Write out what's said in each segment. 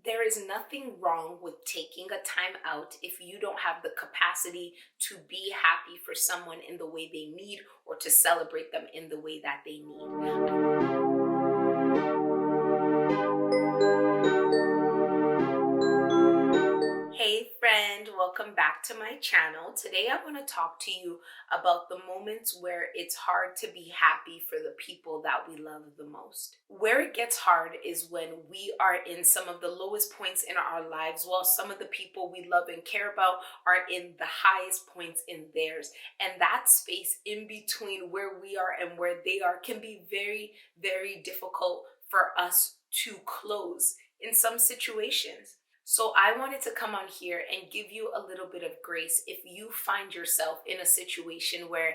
There is nothing wrong with taking a time out if you don't have the capacity to be happy for someone in the way they need or to celebrate them in the way that they need. Hey friend, welcome back to my channel. Today I want to talk to you about the moments where it's hard to be happy for the people that we love the most. Where it gets hard is when we are in some of the lowest points in our lives while some of the people we love and care about are in the highest points in theirs. And that space in between where we are and where they are can be very, very difficult for us to close in some situations. So I wanted to come on here and give you a little bit of grace if you find yourself in a situation where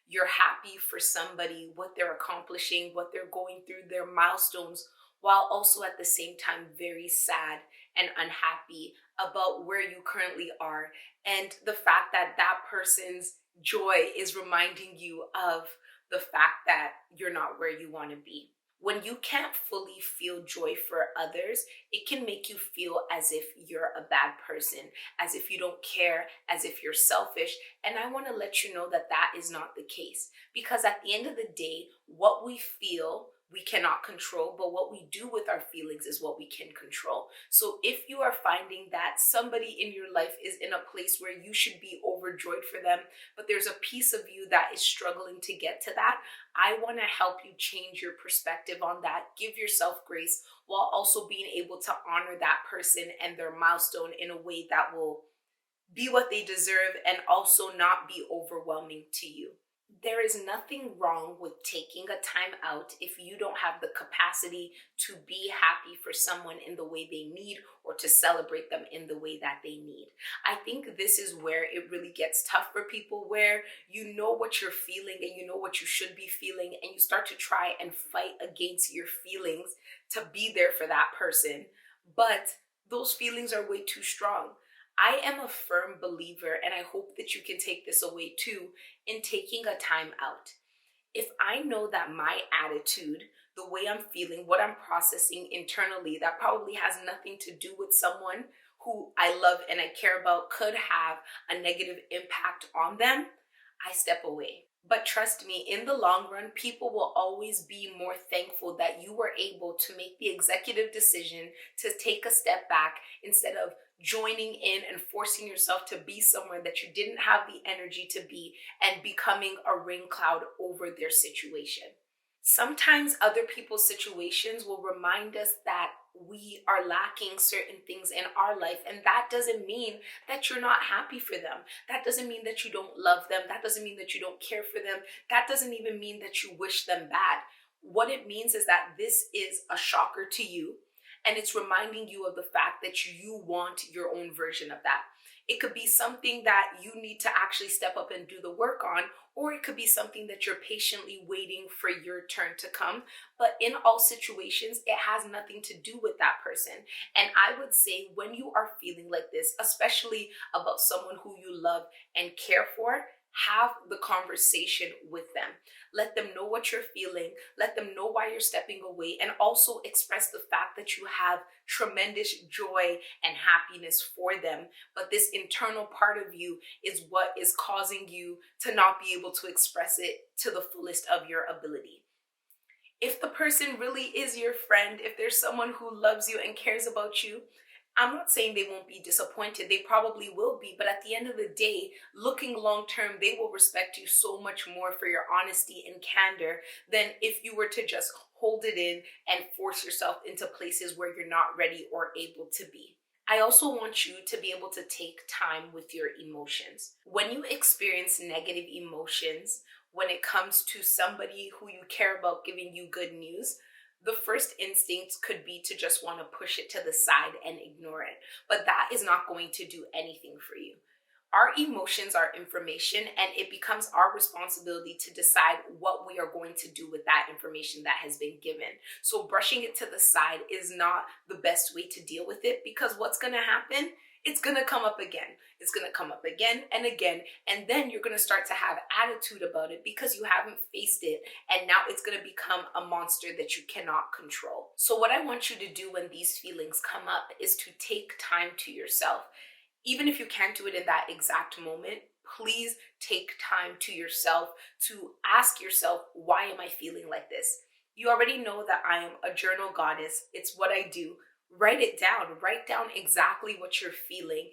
you're happy for somebody, what they're accomplishing, what they're going through, their milestones, while also at the same time very sad and unhappy about where you currently are and the fact that that person's joy is reminding you of the fact that you're not where you want to be. When you can't fully feel joy for others, it can make you feel as if you're a bad person, as if you don't care, as if you're selfish. And I want to let you know that that is not the case. Because at the end of the day, what we feel, we cannot control, but what we do with our feelings is what we can control. So if you are finding that somebody in your life is in a place where you should be overjoyed for them, but there's a piece of you that is struggling to get to that, I want to help you change your perspective on that. Give yourself grace while also being able to honor that person and their milestone in a way that will be what they deserve and also not be overwhelming to you. There is nothing wrong with taking a time out if you don't have the capacity to be happy for someone in the way they need or to celebrate them in the way that they need. I think this is where it really gets tough for people, where you know what you're feeling and you know what you should be feeling, and you start to try and fight against your feelings to be there for that person, but those feelings are way too strong. I am a firm believer, and I hope that you can take this away too, in taking a time out. If I know that my attitude, the way I'm feeling, what I'm processing internally, that probably has nothing to do with someone who I love and I care about, could have a negative impact on them, I step away. But trust me, in the long run, people will always be more thankful that you were able to make the executive decision to take a step back instead of joining in and forcing yourself to be somewhere that you didn't have the energy to be and becoming a rain cloud over their situation. Sometimes other people's situations will remind us that we are lacking certain things in our life, and that doesn't mean that you're not happy for them. That doesn't mean that you don't love them. That doesn't mean that you don't care for them. That doesn't even mean that you wish them bad. What it means is that this is a shocker to you, and it's reminding you of the fact that you want your own version of that. It could be something that you need to actually step up and do the work on, or it could be something that you're patiently waiting for your turn to come. But in all situations, it has nothing to do with that person. And I would say when you are feeling like this, especially about someone who you love and care for, have the conversation with them. Let them know what you're feeling. Let them know why you're stepping away, and also express the fact that you have tremendous joy and happiness for them. But this internal part of you is what is causing you to not be able to express it to the fullest of your ability. If the person really is your friend, if there's someone who loves you and cares about you, I'm not saying they won't be disappointed. They probably will be. But at the end of the day, looking long term, they will respect you so much more for your honesty and candor than if you were to just hold it in and force yourself into places where you're not ready or able to be. I also want you to be able to take time with your emotions. When you experience negative emotions, when it comes to somebody who you care about giving you good news, the first instinct could be to just want to push it to the side and ignore it. But that is not going to do anything for you. Our emotions are information, and it becomes our responsibility to decide what we are going to do with that information that has been given. So, brushing it to the side is not the best way to deal with it, because what's going to happen? It's going to come up again. It's going to come up again and again. And then you're going to start to have attitude about it because you haven't faced it. And now it's going to become a monster that you cannot control. So, what I want you to do when these feelings come up is to take time to yourself. Even if you can't do it in that exact moment, please take time to yourself to ask yourself, why am I feeling like this? You already know that I am a journal goddess. It's what I do. Write it down. Write down exactly what you're feeling.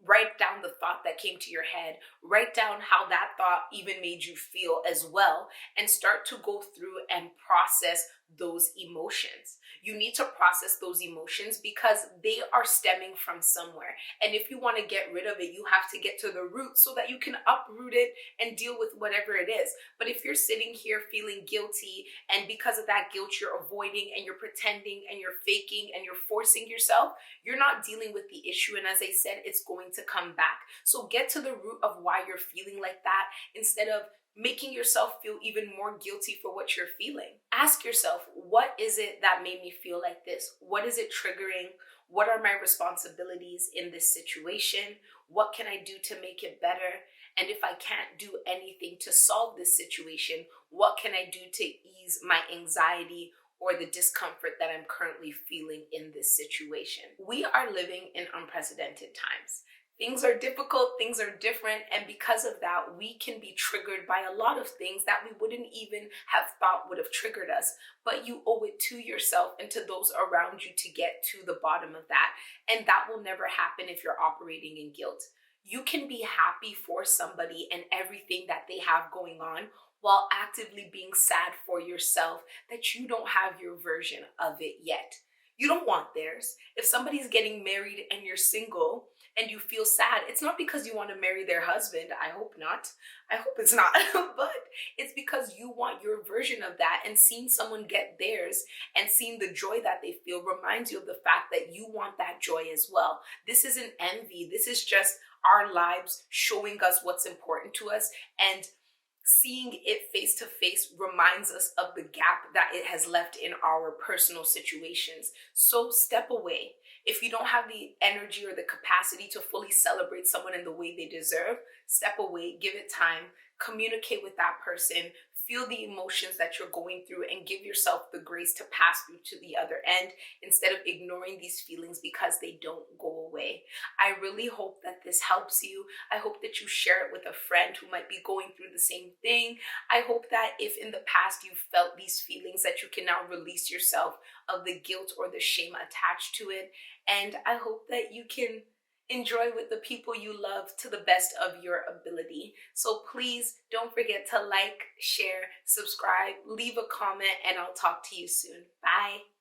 Write down the thought that came to your head. Write down how that thought even made you feel as well, and start to go through and process those emotions. You need to process those emotions because they are stemming from somewhere. And if you want to get rid of it, you have to get to the root so that you can uproot it and deal with whatever it is. But if you're sitting here feeling guilty, and because of that guilt, you're avoiding and you're pretending and you're faking and you're forcing yourself, you're not dealing with the issue. And as I said, it's going to come back. So get to the root of why you're feeling like that instead of making yourself feel even more guilty for what you're feeling. Ask yourself, what is it that made me feel like this? What is it triggering? What are my responsibilities in this situation? What can I do to make it better? And if I can't do anything to solve this situation, what can I do to ease my anxiety or the discomfort that I'm currently feeling in this situation? We are living in unprecedented times. Things are difficult, things are different, and because of that, we can be triggered by a lot of things that we wouldn't even have thought would have triggered us. But you owe it to yourself and to those around you to get to the bottom of that. And that will never happen if you're operating in guilt. You can be happy for somebody and everything that they have going on while actively being sad for yourself that you don't have your version of it yet. You don't want theirs. If somebody's getting married and you're single and you feel sad, it's not because you want to marry their husband. I hope not. I hope it's not. But it's because you want your version of that, and seeing someone get theirs and seeing the joy that they feel reminds you of the fact that you want that joy as well. This isn't envy. This is just our lives showing us what's important to us, and seeing it face to face reminds us of the gap that it has left in our personal situations. So step away. If you don't have the energy or the capacity to fully celebrate someone in the way they deserve, step away, give it time, communicate with that person, feel the emotions that you're going through, and give yourself the grace to pass through to the other end instead of ignoring these feelings because they don't go away. I really hope that this helps you. I hope that you share it with a friend who might be going through the same thing. I hope that if in the past you felt these feelings, that you can now release yourself of the guilt or the shame attached to it. And I hope that you can enjoy with the people you love to the best of your ability. So please don't forget to like, share, subscribe, leave a comment, and I'll talk to you soon. Bye.